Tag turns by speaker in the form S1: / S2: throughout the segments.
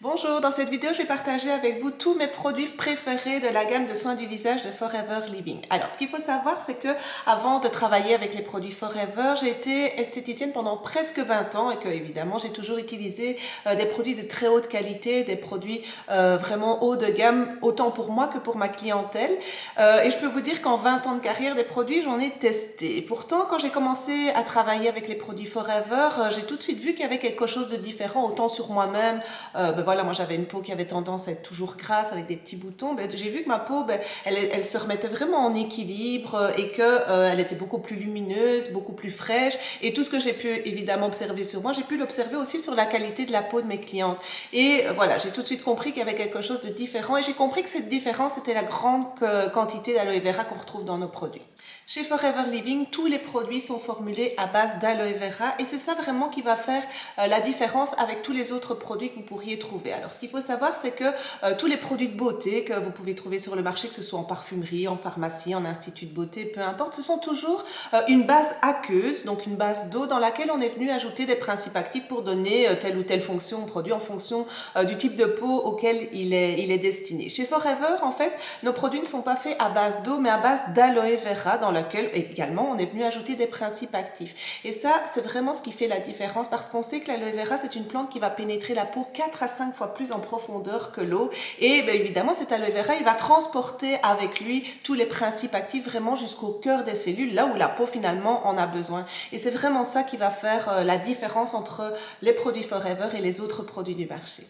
S1: Bonjour, dans cette vidéo, je vais partager avec vous tous mes produits préférés de la gamme de soins du visage de Forever Living. Alors, ce qu'il faut savoir, c'est que avant de travailler avec les produits Forever, j'ai été esthéticienne pendant presque 20 ans et que, évidemment, j'ai toujours utilisé des produits de très haute qualité, des produits vraiment haut de gamme, autant pour moi que pour ma clientèle. Et je peux vous dire qu'en 20 ans de carrière, des produits, j'en ai testé. Et pourtant, quand j'ai commencé à travailler avec les produits Forever, j'ai tout de suite vu qu'il y avait quelque chose de différent, autant sur moi-même. Voilà, moi j'avais une peau qui avait tendance à être toujours grasse avec des petits boutons. J'ai vu que ma peau, elle se remettait vraiment en équilibre et que elle était beaucoup plus lumineuse, beaucoup plus fraîche. Et tout ce que j'ai pu évidemment observer sur moi, j'ai pu l'observer aussi sur la qualité de la peau de mes clientes. Et voilà, j'ai tout de suite compris qu'il y avait quelque chose de différent et j'ai compris que cette différence était la grande quantité d'aloe vera qu'on retrouve dans nos produits. Chez Forever Living, tous les produits sont formulés à base d'aloe vera et c'est ça vraiment qui va faire la différence avec tous les autres produits que vous pourriez trouver. Alors, ce qu'il faut savoir, c'est que tous les produits de beauté que vous pouvez trouver sur le marché, que ce soit en parfumerie, en pharmacie, en institut de beauté, peu importe, ce sont toujours une base aqueuse, donc une base d'eau dans laquelle on est venu ajouter des principes actifs pour donner telle ou telle fonction au produit en fonction du type de peau auquel il est destiné. Chez Forever, en fait, nos produits ne sont pas faits à base d'eau, mais à base d'aloe vera, dans laquelle également on est venu ajouter des principes actifs. Et ça, c'est vraiment ce qui fait la différence parce qu'on sait que l'aloe vera, c'est une plante qui va pénétrer la peau 4 à 5 fois plus en profondeur que l'eau. Et évidemment, cet aloe vera, il va transporter avec lui tous les principes actifs vraiment jusqu'au cœur des cellules, là où la peau finalement en a besoin. Et c'est vraiment ça qui va faire la différence entre les produits Forever et les autres produits du marché.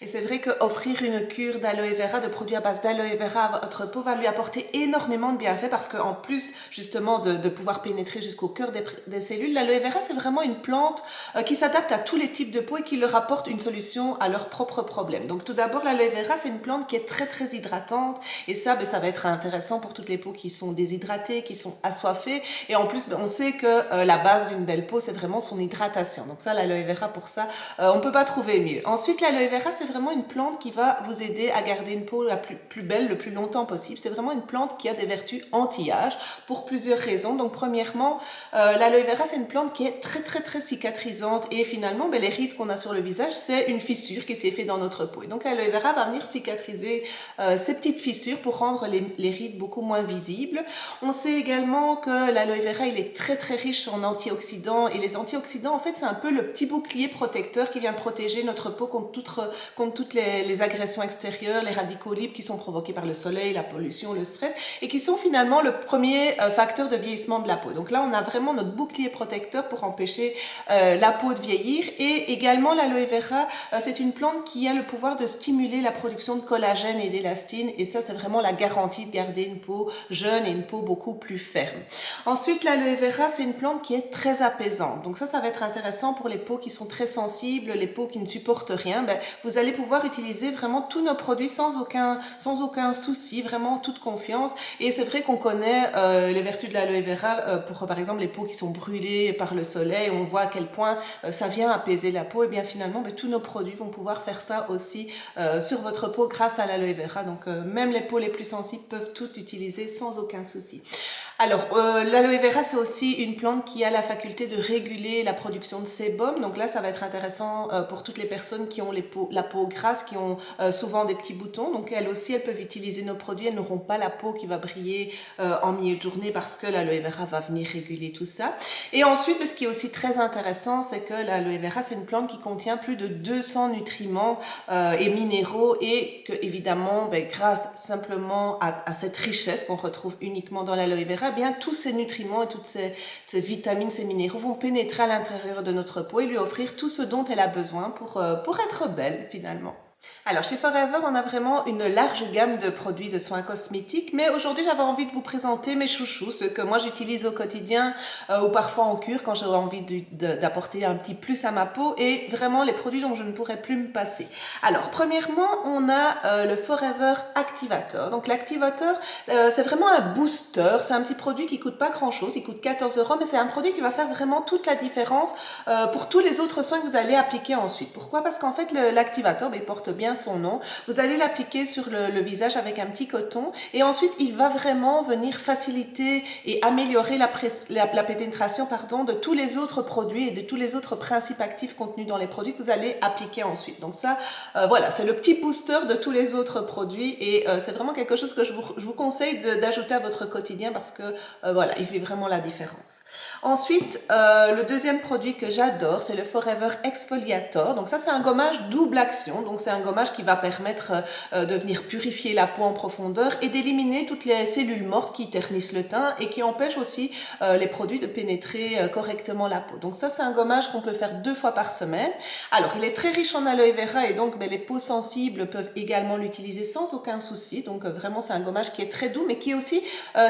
S1: Et c'est vrai qu'offrir une cure d'aloe vera, de produits à base d'aloe vera à votre peau va lui apporter énormément de bienfaits parce qu'en plus justement de pouvoir pénétrer jusqu'au cœur des cellules, l'aloe vera c'est vraiment une plante qui s'adapte à tous les types de peau et qui leur apporte une solution à leurs propres problèmes. Donc tout d'abord l'aloe vera c'est une plante qui est très très hydratante et ça va être intéressant pour toutes les peaux qui sont déshydratées, qui sont assoiffées et en plus on sait que la base d'une belle peau c'est vraiment son hydratation. Donc ça l'aloe vera pour ça on ne peut pas trouver mieux. Ensuite l'aloe vera c'est vraiment une plante qui va vous aider à garder une peau la plus belle le plus longtemps possible. C'est vraiment une plante qui a des vertus anti-âge pour plusieurs raisons. Donc premièrement, l'aloe vera c'est une plante qui est très très très cicatrisante et finalement les rides qu'on a sur le visage c'est une fissure qui s'est faite dans notre peau. Et donc l'aloe vera va venir cicatriser ces petites fissures pour rendre les rides beaucoup moins visibles. On sait également que l'aloe vera il est très très riche en antioxydants et les antioxydants en fait c'est un peu le petit bouclier protecteur qui vient protéger notre peau contre toutes les agressions extérieures, les radicaux libres qui sont provoqués par le soleil, la pollution, le stress et qui sont finalement le premier facteur de vieillissement de la peau. Donc là, on a vraiment notre bouclier protecteur pour empêcher la peau de vieillir et également l'aloe vera, c'est une plante qui a le pouvoir de stimuler la production de collagène et d'élastine et ça, c'est vraiment la garantie de garder une peau jeune et une peau beaucoup plus ferme. Ensuite, l'aloe vera, c'est une plante qui est très apaisante. Donc ça va être intéressant pour les peaux qui sont très sensibles, les peaux qui ne supportent rien. Vous allez pouvoir utiliser vraiment tous nos produits sans aucun souci, vraiment en toute confiance. Et c'est vrai qu'on connaît les vertus de l'aloe vera pour par exemple les peaux qui sont brûlées par le soleil. On voit à quel point ça vient apaiser la peau. Et bien finalement, tous nos produits vont pouvoir faire ça aussi sur votre peau grâce à l'aloe vera. Donc même les peaux les plus sensibles peuvent tout utiliser sans aucun souci. Alors, l'aloe vera, c'est aussi une plante qui a la faculté de réguler la production de sébum. Donc là, ça va être intéressant pour toutes les personnes qui ont la peau grasse, qui ont souvent des petits boutons. Donc elles aussi, elles peuvent utiliser nos produits. Elles n'auront pas la peau qui va briller en milieu de journée parce que l'aloe vera va venir réguler tout ça. Et ensuite, ce qui est aussi très intéressant, c'est que l'aloe vera, c'est une plante qui contient plus de 200 nutriments et minéraux et que, évidemment, grâce simplement à cette richesse qu'on retrouve uniquement dans l'aloe vera, bien tous ces nutriments et toutes ces vitamines, ces minéraux vont pénétrer à l'intérieur de notre peau et lui offrir tout ce dont elle a besoin pour être belle finalement. Alors chez Forever, on a vraiment une large gamme de produits de soins cosmétiques, mais aujourd'hui j'avais envie de vous présenter mes chouchous, ceux que moi j'utilise au quotidien ou parfois en cure quand j'ai envie d'apporter un petit plus à ma peau et vraiment les produits dont je ne pourrais plus me passer. Alors premièrement, on a le Forever Activator. Donc l'activateur, c'est vraiment un booster, c'est un petit produit qui coûte pas grand chose, il coûte 14 €, mais c'est un produit qui va faire vraiment toute la différence pour tous les autres soins que vous allez appliquer ensuite. Pourquoi? Parce qu'en fait l'activateur il porte bien bien son nom. Vous allez l'appliquer sur le visage avec un petit coton et ensuite il va vraiment venir faciliter et améliorer la pénétration de tous les autres produits et de tous les autres principes actifs contenus dans les produits que vous allez appliquer ensuite. Donc ça, voilà, c'est le petit booster de tous les autres produits et c'est vraiment quelque chose que je vous conseille d'ajouter à votre quotidien parce que voilà, il fait vraiment la différence. Ensuite, le deuxième produit que j'adore, c'est le Forever Exfoliator. Donc ça, c'est un gommage double action. Donc c'est un gommage qui va permettre de venir purifier la peau en profondeur et d'éliminer toutes les cellules mortes qui ternissent le teint et qui empêchent aussi les produits de pénétrer correctement la peau. Donc ça, c'est un gommage qu'on peut faire 2 fois par semaine. Alors, il est très riche en aloe vera et donc les peaux sensibles peuvent également l'utiliser sans aucun souci. Donc vraiment, c'est un gommage qui est très doux mais qui est aussi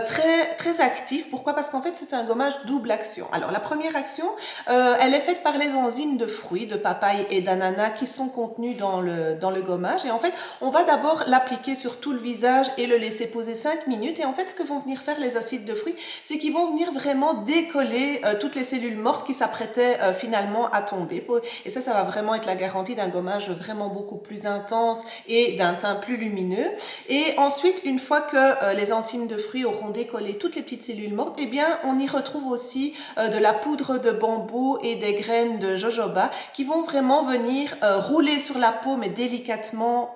S1: très actif. Pourquoi? Parce qu'en fait, c'est un gommage double action. Alors, la première action, elle est faite par les enzymes de fruits, de papaye et d'ananas qui sont contenus dans le gommage. Et en fait, on va d'abord l'appliquer sur tout le visage et le laisser poser 5 minutes. Et en fait, ce que vont venir faire les acides de fruits, c'est qu'ils vont venir vraiment décoller toutes les cellules mortes qui s'apprêtaient finalement à tomber. Et ça va vraiment être la garantie d'un gommage vraiment beaucoup plus intense et d'un teint plus lumineux. Et ensuite, une fois que les enzymes de fruits auront décollé toutes les petites cellules mortes, eh bien, on y retrouve aussi de la poudre de bambou et des graines de jojoba qui vont vraiment venir rouler sur la peau, mais délicatement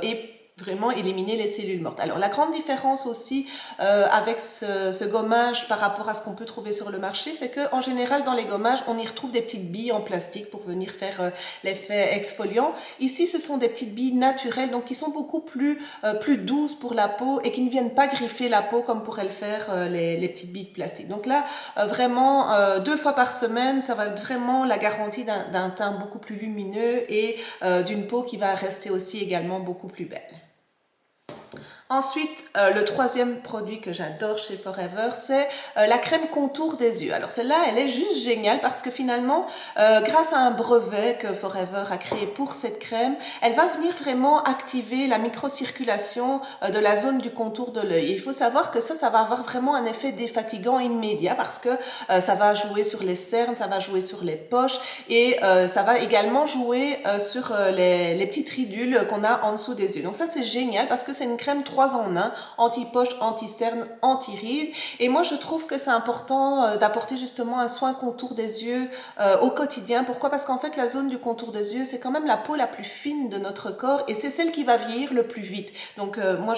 S1: et vraiment éliminer les cellules mortes. Alors la grande différence aussi avec ce gommage par rapport à ce qu'on peut trouver sur le marché, c'est que en général dans les gommages, on y retrouve des petites billes en plastique pour venir faire l'effet exfoliant. Ici, ce sont des petites billes naturelles, donc qui sont beaucoup plus douces pour la peau et qui ne viennent pas griffer la peau comme pourraient le faire les petites billes de plastique. Donc là, vraiment 2 fois par semaine, ça va être vraiment la garantie d'un teint beaucoup plus lumineux et d'une peau qui va rester aussi également beaucoup plus belle. Ensuite, le troisième produit que j'adore chez Forever, c'est la crème contour des yeux. Alors celle-là, elle est juste géniale parce que finalement, grâce à un brevet que Forever a créé pour cette crème, elle va venir vraiment activer la microcirculation de la zone du contour de l'œil. Il faut savoir que ça va avoir vraiment un effet défatigant immédiat parce que ça va jouer sur les cernes, ça va jouer sur les poches et ça va également jouer sur les petites ridules qu'on a en dessous des yeux. Donc ça, c'est génial parce que c'est une crème 3 en 1, anti-poche, anti-cerne, anti-rides. Et moi, je trouve que c'est important d'apporter justement un soin contour des yeux au quotidien. Pourquoi? Parce qu'en fait, la zone du contour des yeux, c'est quand même la peau la plus fine de notre corps et c'est celle qui va vieillir le plus vite. Donc moi,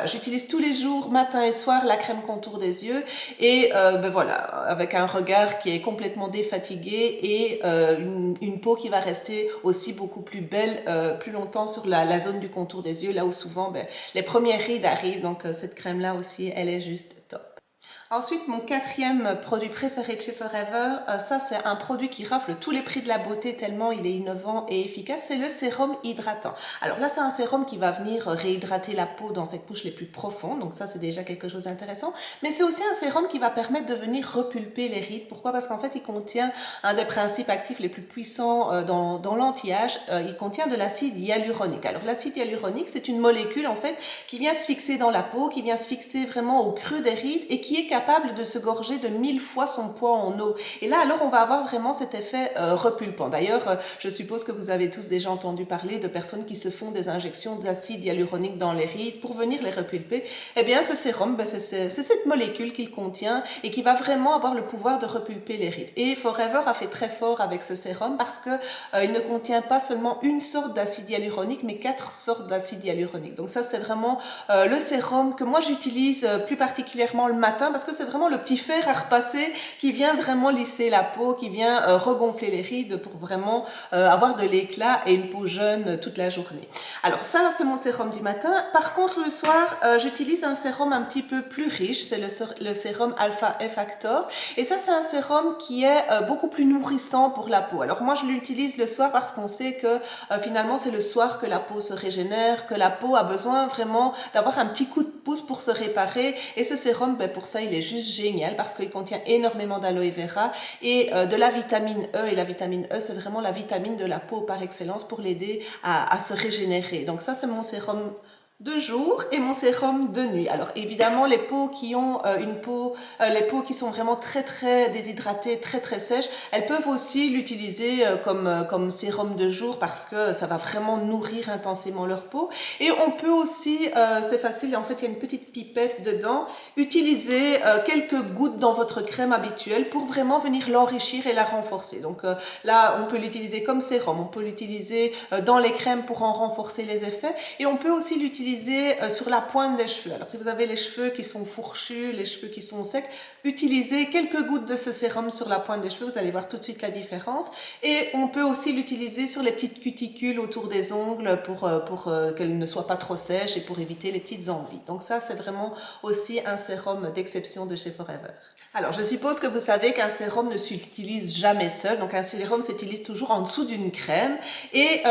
S1: j'utilise tous les jours, matin et soir, la crème contour des yeux et voilà, avec un regard qui est complètement défatigué et une peau qui va rester aussi beaucoup plus belle plus longtemps sur la zone du contour des yeux, là où souvent les premières rides arrivent. Donc cette crème là aussi, elle est juste top. Ensuite, mon quatrième produit préféré de chez Forever, ça c'est un produit qui rafle tous les prix de la beauté tellement il est innovant et efficace, c'est le sérum hydratant. Alors là, c'est un sérum qui va venir réhydrater la peau dans ses couches les plus profondes, donc ça c'est déjà quelque chose d'intéressant, mais c'est aussi un sérum qui va permettre de venir repulper les rides. Pourquoi? Parce qu'en fait, il contient un des principes actifs les plus puissants dans l'anti-âge, il contient de l'acide hyaluronique. Alors l'acide hyaluronique, c'est une molécule en fait qui vient se fixer dans la peau, qui vient se fixer vraiment au creux des rides et qui est capable de se gorger de 1000 fois son poids en eau. Et là, alors, on va avoir vraiment cet effet repulpant. D'ailleurs, je suppose que vous avez tous déjà entendu parler de personnes qui se font des injections d'acide hyaluronique dans les rides pour venir les repulper. Eh bien, ce sérum, c'est cette molécule qu'il contient et qui va vraiment avoir le pouvoir de repulper les rides. Et Forever a fait très fort avec ce sérum parce que il ne contient pas seulement une sorte d'acide hyaluronique, mais 4 sortes d'acide hyaluronique. Donc ça, c'est vraiment le sérum que moi j'utilise plus particulièrement le matin parce que c'est vraiment le petit fer à repasser qui vient vraiment lisser la peau, qui vient regonfler les rides pour vraiment avoir de l'éclat et une peau jeune toute la journée. Alors ça, c'est mon sérum du matin. Par contre, le soir, j'utilise un sérum un petit peu plus riche, c'est le sérum Alpha Effactor. Et ça, c'est un sérum qui est beaucoup plus nourrissant pour la peau. Alors moi, je l'utilise le soir parce qu'on sait que finalement, c'est le soir que la peau se régénère, que la peau a besoin vraiment d'avoir un petit coup de pouce pour se réparer. Et ce sérum, pour ça, il est juste génial parce qu'il contient énormément d'aloe vera et de la vitamine E. Et la vitamine E, c'est vraiment la vitamine de la peau par excellence pour l'aider à se régénérer. Donc ça, c'est mon sérum de jour et mon sérum de nuit. Alors évidemment les peaux qui ont les peaux qui sont vraiment très déshydratées, très sèches, elles peuvent aussi l'utiliser comme sérum de jour parce que ça va vraiment nourrir intensément leur peau. Et on peut aussi, c'est facile, en fait il y a une petite pipette dedans, utiliser quelques gouttes dans votre crème habituelle pour vraiment venir l'enrichir et la renforcer. Donc là on peut l'utiliser comme sérum, on peut l'utiliser dans les crèmes pour en renforcer les effets et on peut aussi l'utiliser sur la pointe des cheveux. Alors si vous avez les cheveux qui sont fourchus, les cheveux qui sont secs, utilisez quelques gouttes de ce sérum sur la pointe des cheveux, vous allez voir tout de suite la différence. Et on peut aussi l'utiliser sur les petites cuticules autour des ongles pour qu'elles ne soient pas trop sèches et pour éviter les petites envies. Donc ça c'est vraiment aussi un sérum d'exception de chez Forever. Alors, je suppose que vous savez qu'un sérum ne s'utilise jamais seul. Donc, un sérum s'utilise toujours en dessous d'une crème. Et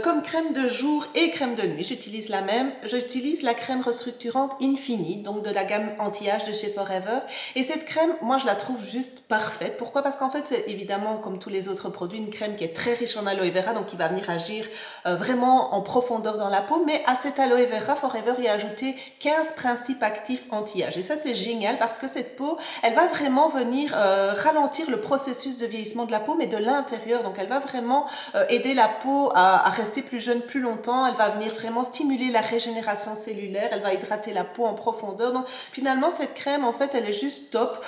S1: comme crème de jour et crème de nuit, j'utilise la même. J'utilise la crème restructurante Infini, donc de la gamme anti-âge de chez Forever. Et cette crème, moi, je la trouve juste parfaite. Pourquoi? Parce qu'en fait, c'est évidemment, comme tous les autres produits, une crème qui est très riche en aloe vera, donc qui va venir agir vraiment en profondeur dans la peau. Mais à cette aloe vera, Forever y a ajouté 15 principes actifs anti-âge. Et ça, c'est génial parce que cette peau, elle va vraiment venir ralentir le processus de vieillissement de la peau, mais de l'intérieur. Donc, elle va vraiment aider la peau à rester plus jeune plus longtemps. Elle va venir vraiment stimuler la régénération cellulaire. Elle va hydrater la peau en profondeur. Donc, finalement, cette crème, en fait, elle est juste top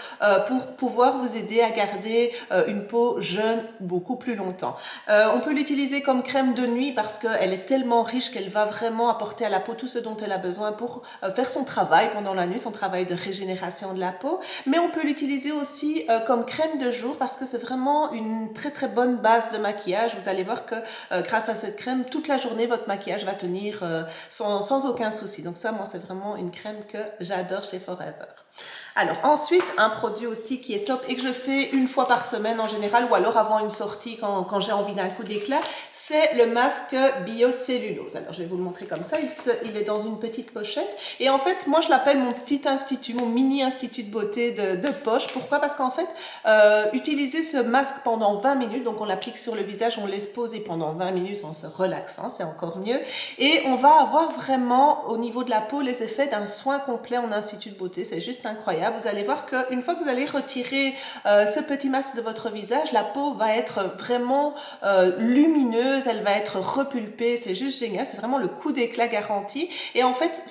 S1: pour pouvoir vous aider à garder une peau jeune beaucoup plus longtemps. On peut l'utiliser comme crème de nuit parce qu'elle est tellement riche qu'elle va vraiment apporter à la peau tout ce dont elle a besoin pour faire son travail pendant la nuit, son travail de régénération de la peau. Mais on peut l'utiliser aussi comme crème de jour parce que c'est vraiment une très bonne base de maquillage. Vous allez voir que grâce à cette crème, toute la journée, votre maquillage va tenir sans aucun souci. Donc ça, moi, c'est vraiment une crème que j'adore chez Forever. Alors ensuite, un produit aussi qui est top et que je fais une fois par semaine en général ou alors avant une sortie quand j'ai envie d'un coup d'éclat, c'est le masque biocellulose. Alors je vais vous le montrer comme ça, il est dans une petite pochette et en fait moi je l'appelle mon petit institut, mon mini institut de beauté de poche. Pourquoi? Parce qu'en fait, utiliser ce masque pendant 20 minutes, donc on l'applique sur le visage, on laisse poser pendant 20 minutes en se relaxant, c'est encore mieux et on va avoir vraiment au niveau de la peau les effets d'un soin complet en institut de beauté, c'est juste incroyable. Vous allez voir qu'une fois que vous allez retirer ce petit masque de votre visage, la peau va être vraiment lumineuse, elle va être repulpée, c'est juste génial, c'est vraiment le coup d'éclat garanti. Et en fait,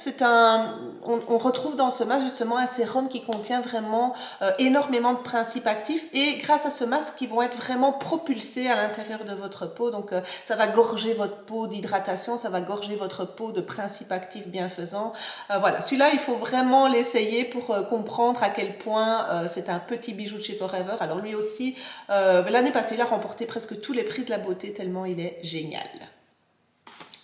S1: on retrouve dans ce masque justement un sérum qui contient vraiment énormément de principes actifs et grâce à ce masque, ils vont être vraiment propulsés à l'intérieur de votre peau. Donc, ça va gorger votre peau d'hydratation, ça va gorger votre peau de principes actifs bienfaisants. Voilà, celui-là, il faut vraiment l'essayer pour comprendre à quel point c'est un petit bijou de chez Forever. Alors lui aussi, l'année passée, il a remporté presque tous les prix de la beauté tellement il est génial.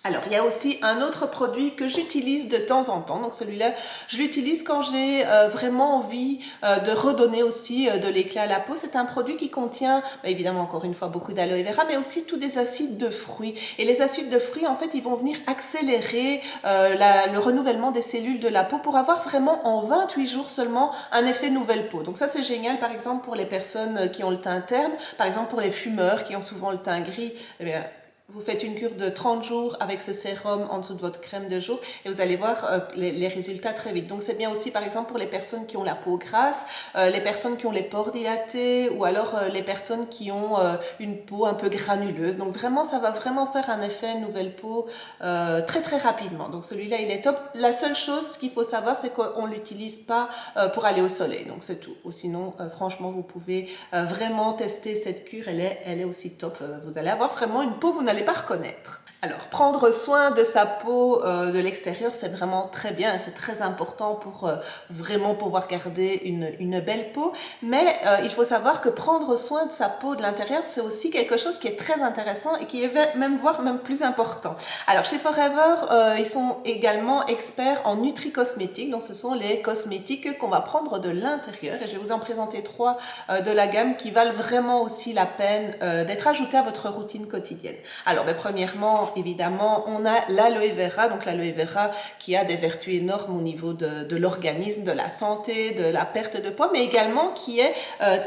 S1: Alors, il y a aussi un autre produit que j'utilise de temps en temps. Donc, celui-là, je l'utilise quand j'ai vraiment envie de redonner aussi de l'éclat à la peau. C'est un produit qui contient, évidemment, encore une fois, beaucoup d'aloe vera, mais aussi tous des acides de fruits. Et les acides de fruits, en fait, ils vont venir accélérer le renouvellement des cellules de la peau pour avoir vraiment en 28 jours seulement un effet nouvelle peau. Donc, ça, c'est génial, par exemple, pour les personnes qui ont le teint terne, par exemple, pour les fumeurs qui ont souvent le teint gris, eh bien, vous faites une cure de 30 jours avec ce sérum en dessous de votre crème de jour et vous allez voir les résultats très vite. Donc c'est bien aussi par exemple pour les personnes qui ont la peau grasse, les personnes qui ont les pores dilatés ou alors les personnes qui ont une peau un peu granuleuse. Donc vraiment ça va vraiment faire un effet nouvelle peau très rapidement. Donc celui-là il est top. La seule chose qu'il faut savoir c'est qu'on ne l'utilise pas pour aller au soleil. Donc c'est tout. Ou sinon franchement vous pouvez vraiment tester cette cure. Elle est aussi top. Vous allez avoir vraiment une peau, vous n'allez pas reconnaître. Alors, prendre soin de sa peau de l'extérieur, c'est vraiment très bien, c'est très important pour vraiment pouvoir garder une belle peau. Mais il faut savoir que prendre soin de sa peau de l'intérieur, c'est aussi quelque chose qui est très intéressant et qui est voire même plus important. Alors, chez Forever, ils sont également experts en nutri-cosmétiques. Donc, ce sont les cosmétiques qu'on va prendre de l'intérieur. Et je vais vous en présenter 3 de la gamme qui valent vraiment aussi la peine d'être ajoutés à votre routine quotidienne. Alors, premièrement, évidemment, on a l'aloe vera, donc l'aloe vera qui a des vertus énormes au niveau de l'organisme, de la santé, de la perte de poids, mais également qui est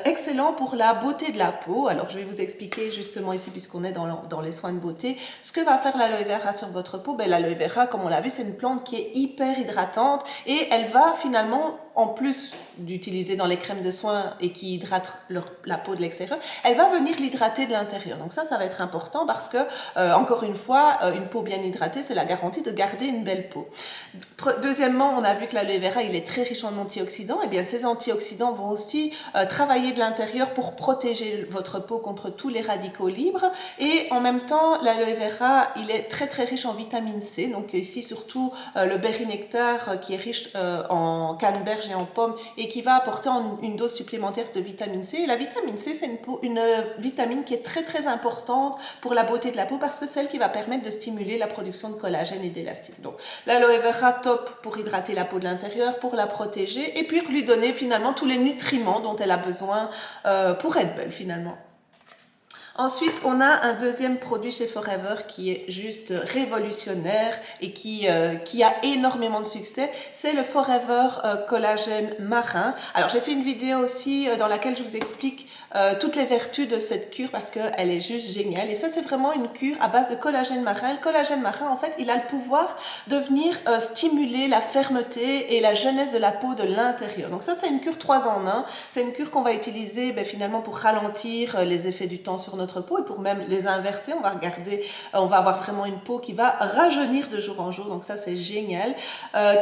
S1: excellent pour la beauté de la peau. Alors je vais vous expliquer justement ici, puisqu'on est dans les soins de beauté, ce que va faire l'aloe vera sur votre peau. Ben, l'aloe vera, comme on l'a vu, c'est une plante qui est hyper hydratante et elle va finalement, en plus d'utiliser dans les crèmes de soins et qui hydratent la peau de l'extérieur, elle va venir l'hydrater de l'intérieur. Donc ça va être important parce que, encore une fois, une peau bien hydratée, c'est la garantie de garder une belle peau. Deuxièmement, on a vu que l'aloe vera, il est très riche en antioxydants. Et bien, ces antioxydants vont aussi travailler de l'intérieur pour protéger votre peau contre tous les radicaux libres. Et en même temps, l'aloe vera, il est très très riche en vitamine C. Donc ici, surtout le berry nectar qui est riche en canneberge et en pommes et qui va apporter une dose supplémentaire de vitamine C. Et la vitamine C, c'est une vitamine qui est très très importante pour la beauté de la peau parce que c'est celle qui va permettre de stimuler la production de collagène et d'élastine. Donc l'aloe vera, top pour hydrater la peau de l'intérieur, pour la protéger et puis lui donner finalement tous les nutriments dont elle a besoin pour être belle finalement. Ensuite, on a un deuxième produit chez Forever qui est juste révolutionnaire et qui a énormément de succès. C'est le Forever Collagène Marin. Alors, j'ai fait une vidéo aussi dans laquelle je vous explique toutes les vertus de cette cure parce qu'elle est juste géniale. Et ça, c'est vraiment une cure à base de collagène marin. Le collagène marin, en fait, il a le pouvoir de venir stimuler la fermeté et la jeunesse de la peau de l'intérieur. Donc ça, c'est une cure 3 en 1. C'est une cure qu'on va utiliser finalement pour ralentir les effets du temps sur notre peau et pour même les inverser, on va avoir vraiment une peau qui va rajeunir de jour en jour, donc ça c'est génial,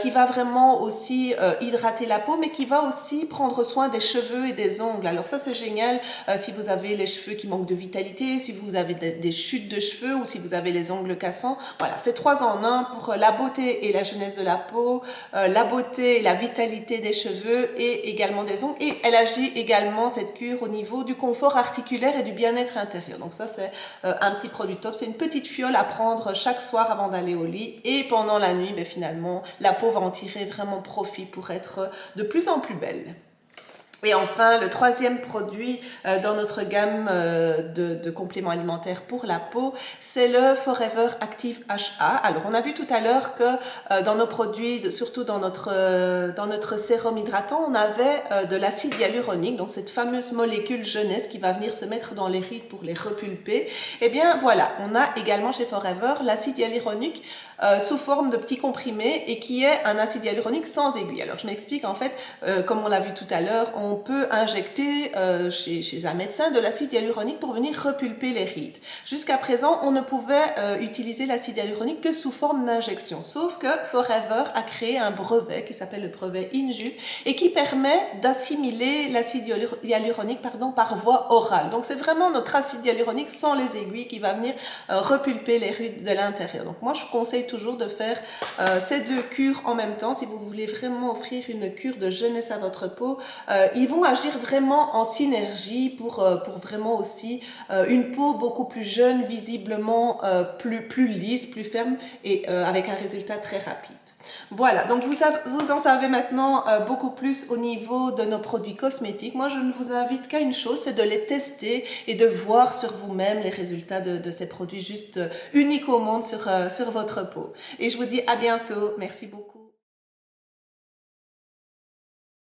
S1: qui va vraiment aussi hydrater la peau, mais qui va aussi prendre soin des cheveux et des ongles. Alors ça c'est génial si vous avez les cheveux qui manquent de vitalité, si vous avez des chutes de cheveux ou si vous avez les ongles cassants. Voilà, c'est 3 en 1 pour la beauté et la jeunesse de la peau, la beauté et la vitalité des cheveux et également des ongles. Et elle agit également, cette cure, au niveau du confort articulaire et du bien-être intérieur. Donc ça c'est un petit produit top, c'est une petite fiole à prendre chaque soir avant d'aller au lit et pendant la nuit, finalement la peau va en tirer vraiment profit pour être de plus en plus belle. Et enfin, le troisième produit dans notre gamme de compléments alimentaires pour la peau, c'est le Forever Active HA. Alors, on a vu tout à l'heure que dans nos produits, surtout dans notre sérum hydratant, on avait de l'acide hyaluronique, donc cette fameuse molécule jeunesse qui va venir se mettre dans les rides pour les repulper. Eh bien, voilà, on a également chez Forever l'acide hyaluronique sous forme de petits comprimés et qui est un acide hyaluronique sans aiguille. Alors, je m'explique, en fait, comme on l'a vu tout à l'heure, on peut injecter chez un médecin de l'acide hyaluronique pour venir repulper les rides. Jusqu'à présent, on ne pouvait utiliser l'acide hyaluronique que sous forme d'injection. Sauf que Forever a créé un brevet qui s'appelle le brevet INJU et qui permet d'assimiler l'acide hyaluronique par voie orale. Donc, c'est vraiment notre acide hyaluronique sans les aiguilles qui va venir repulper les rides de l'intérieur. Donc, moi, je conseille toujours de faire ces deux cures en même temps si vous voulez vraiment offrir une cure de jeunesse à votre peau. Ils vont agir vraiment en synergie pour vraiment aussi une peau beaucoup plus jeune, visiblement plus lisse, plus ferme et avec un résultat très rapide. Voilà, donc vous en savez maintenant beaucoup plus au niveau de nos produits cosmétiques. Moi, je ne vous invite qu'à une chose, c'est de les tester et de voir sur vous-même les résultats de ces produits juste uniques au monde sur votre peau. Et je vous dis à bientôt. Merci beaucoup.